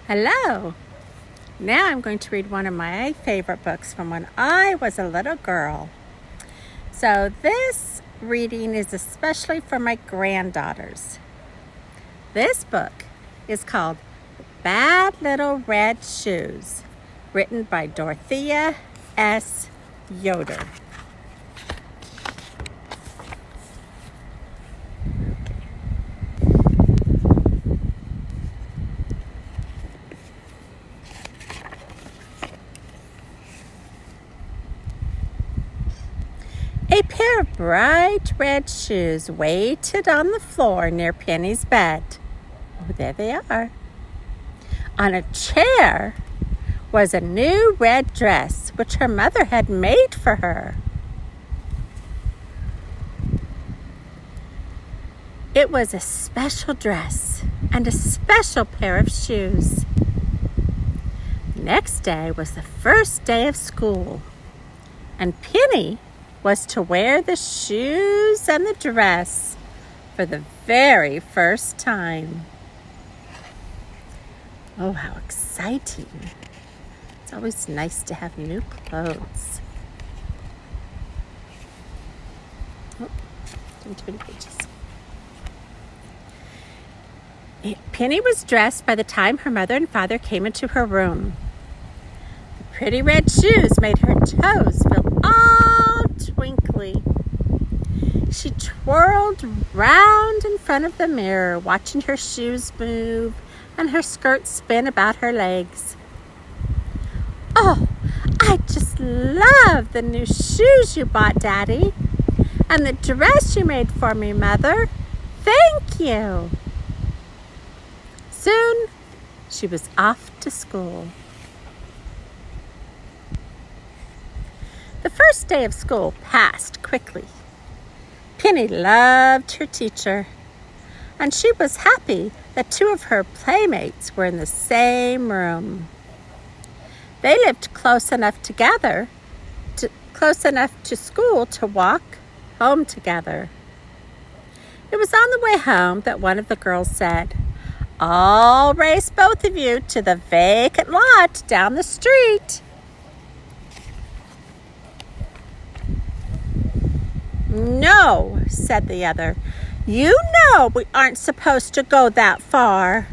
Hello! Now I'm going to read one of my favorite books from when I was a little girl. So this reading is especially for my granddaughters. This book is called Bad Little Red Shoes, written by Dorothea S. Yoder. A pair of bright red shoes waited on the floor near Penny's bed. Oh, there they are. On a chair was a new red dress which her mother had made for her. It was a special dress and a special pair of shoes. Next day was the first day of school, and Penny was to wear the shoes and the dress for the very first time. Oh, how exciting. It's always nice to have new clothes. Oh, didn't turn pages. Penny was dressed by the time her mother and father came into her room. The pretty red shoes made her toes feel all twinkly. She twirled round in front of the mirror, watching her shoes move and her skirt spin about her legs. "Oh, I just love the new shoes you bought, Daddy, and the dress you made for me, Mother. Thank you." Soon, she was off to school. The first day of school passed quickly. Penny loved her teacher, and she was happy that two of her playmates were in the same room. They lived close enough to school to walk home together. It was on the way home that one of the girls said, "I'll race both of you to the vacant lot down the street." "No," said the other. "You know we aren't supposed to go that far."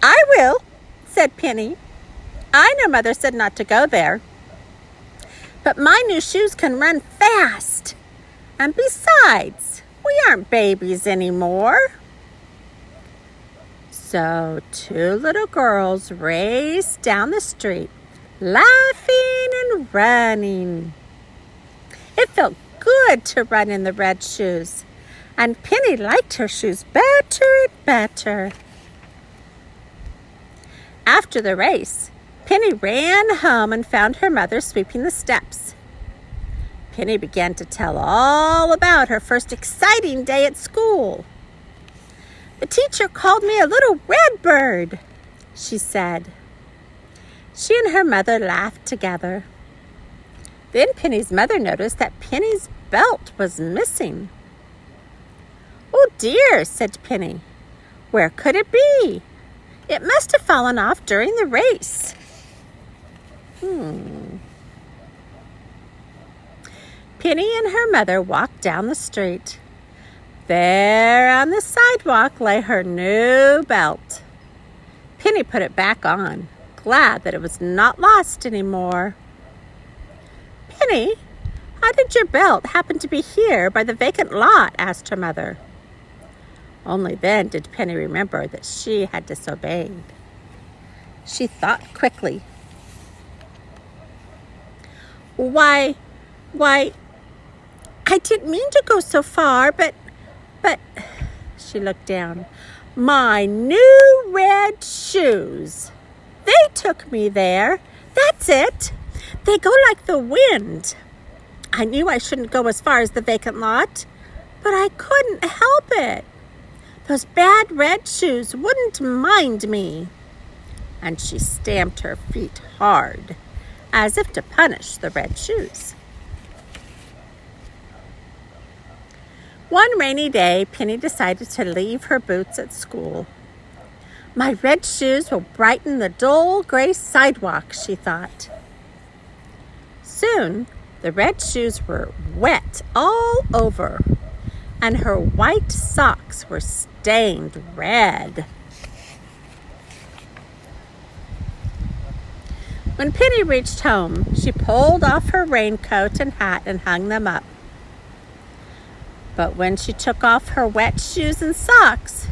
"I will," said Penny. "I know Mother said not to go there. But my new shoes can run fast. And besides, we aren't babies anymore." So two little girls raced down the street, laughing and running. It felt good to run in the red shoes, and Penny liked her shoes better and better. After the race, Penny ran home and found her mother sweeping the steps. Penny began to tell all about her first exciting day at school. "The teacher called me a little red bird," she said. She and her mother laughed together. Then Penny's mother noticed that Penny's belt was missing. "Oh dear," said Penny. "Where could it be? It must have fallen off during the race." Penny and her mother walked down the street. There on the sidewalk lay her new belt. Penny put it back on, glad that it was not lost anymore. "Penny, how did your belt happen to be here by the vacant lot?" asked her mother. Only then did Penny remember that she had disobeyed. She thought quickly. Why, I didn't mean to go so far, but," she looked down. "My new red shoes. They took me there. That's it. They go like the wind. I knew I shouldn't go as far as the vacant lot, but I couldn't help it. Those bad red shoes wouldn't mind me." And she stamped her feet hard, as if to punish the red shoes. One rainy day, Penny decided to leave her boots at school. My red shoes will brighten the dull gray sidewalk, she thought. Soon, the red shoes were wet all over, and her white socks were stained red. When Penny reached home, she pulled off her raincoat and hat and hung them up. But when she took off her wet shoes and socks,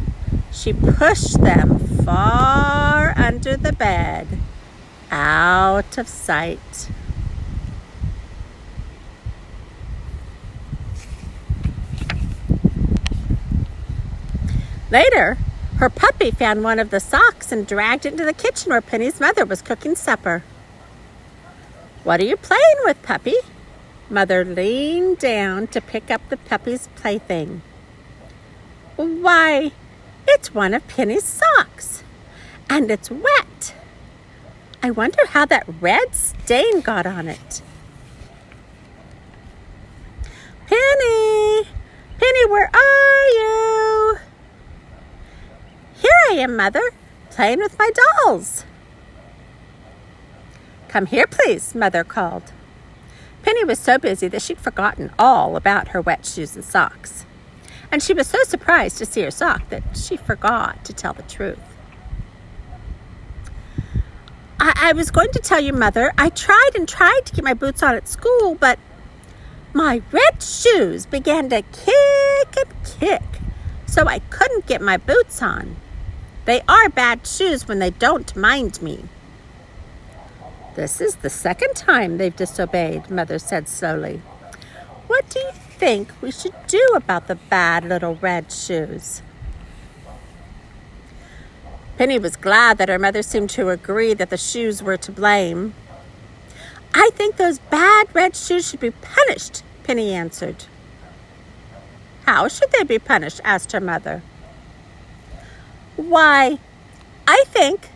she pushed them far under the bed, out of sight. Later, her puppy found one of the socks and dragged it into the kitchen where Penny's mother was cooking supper. "What are you playing with, puppy?" Mother leaned down to pick up the puppy's plaything. "Why, it's one of Penny's socks, and it's wet. I wonder how that red stain got on it." "Penny! Penny, where are you?" "Here I am, Mother, playing with my dolls." "Come here, please," Mother called. Penny was so busy that she'd forgotten all about her wet shoes and socks. And she was so surprised to see her sock that she forgot to tell the truth. I was going to tell you, Mother, I tried to get my boots on at school, but my red shoes began to kick and kick, so I couldn't get my boots on. They are bad shoes when they don't mind me." "This is the second time they've disobeyed," Mother said slowly. "What do you think we should do about the bad little red shoes?" Penny was glad that her mother seemed to agree that the shoes were to blame. "I think those bad red shoes should be punished," Penny answered. "How should they be punished?" asked her mother. "Why, I think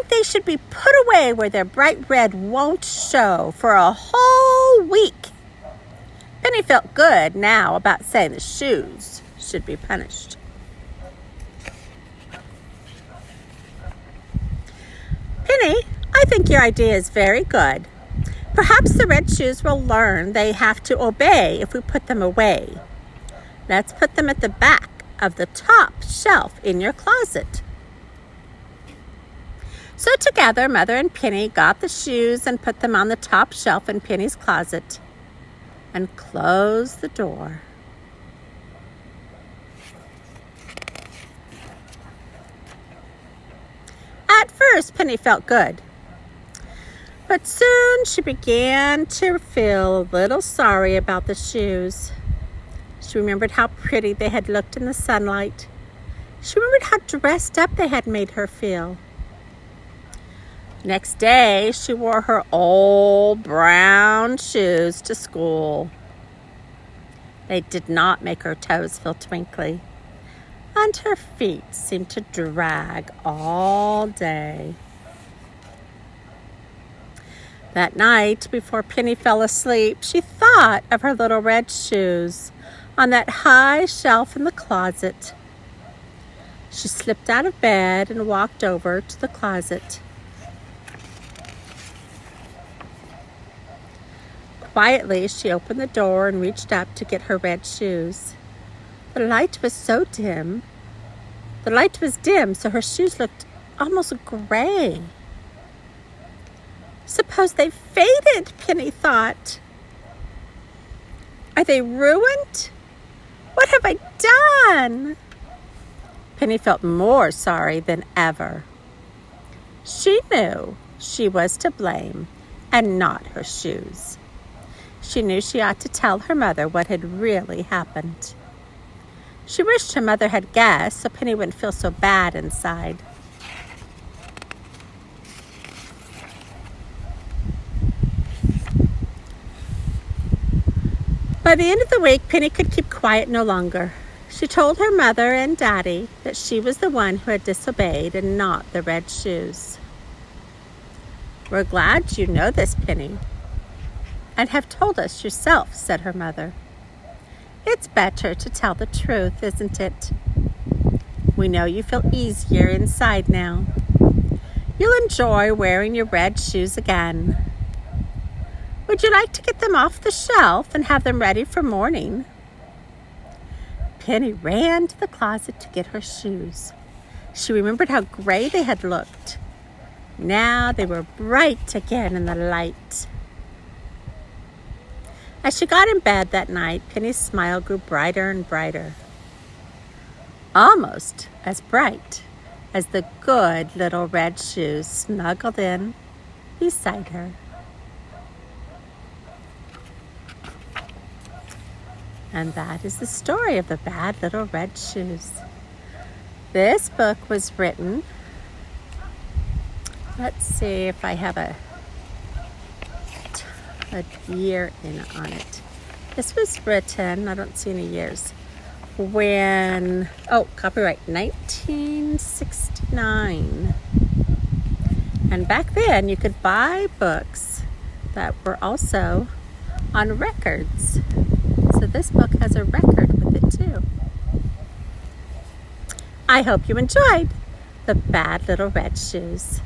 they should be put away where their bright red won't show for a whole week." Penny felt good now about saying the shoes should be punished. "Penny, I think your idea is very good. Perhaps the red shoes will learn they have to obey if we put them away. Let's put them at the back of the top shelf in your closet." So together, Mother and Penny got the shoes and put them on the top shelf in Penny's closet and closed the door. At first, Penny felt good, but soon she began to feel a little sorry about the shoes. She remembered how pretty they had looked in the sunlight. She remembered how dressed up they had made her feel. Next day, she wore her old brown shoes to school. They did not make her toes feel twinkly, and her feet seemed to drag all day. That night, before Penny fell asleep, she thought of her little red shoes on that high shelf in the closet. She slipped out of bed and walked over to the closet. Quietly, she opened the door and reached up to get her red shoes. The light was dim, so her shoes looked almost gray. Suppose they faded, Penny thought. Are they ruined? What have I done? Penny felt more sorry than ever. She knew she was to blame and not her shoes. She knew she ought to tell her mother what had really happened. She wished her mother had guessed so Penny wouldn't feel so bad inside. By the end of the week, Penny could keep quiet no longer. She told her mother and Daddy that she was the one who had disobeyed and not the red shoes. "We're glad you know this, Penny, and have told us yourself," said her mother. "It's better to tell the truth, isn't it?" We know you feel easier inside now. You'll enjoy wearing your red shoes again. Would you like to get them off the shelf and have them ready for morning? Penny ran to the closet to get her shoes. She remembered how gray they had looked. Now they were bright again in the light. As she got in bed that night, Penny's smile grew brighter and brighter. Almost as bright as the good little red shoes snuggled in beside her. And that is the story of the Bad Little Red Shoes. This book was written, let's see if I have a year on it. This was written, I don't see any years, copyright 1969. And back then you could buy books that were also on records. So this book has a record with it too. I hope you enjoyed The Bad Little Red Shoes.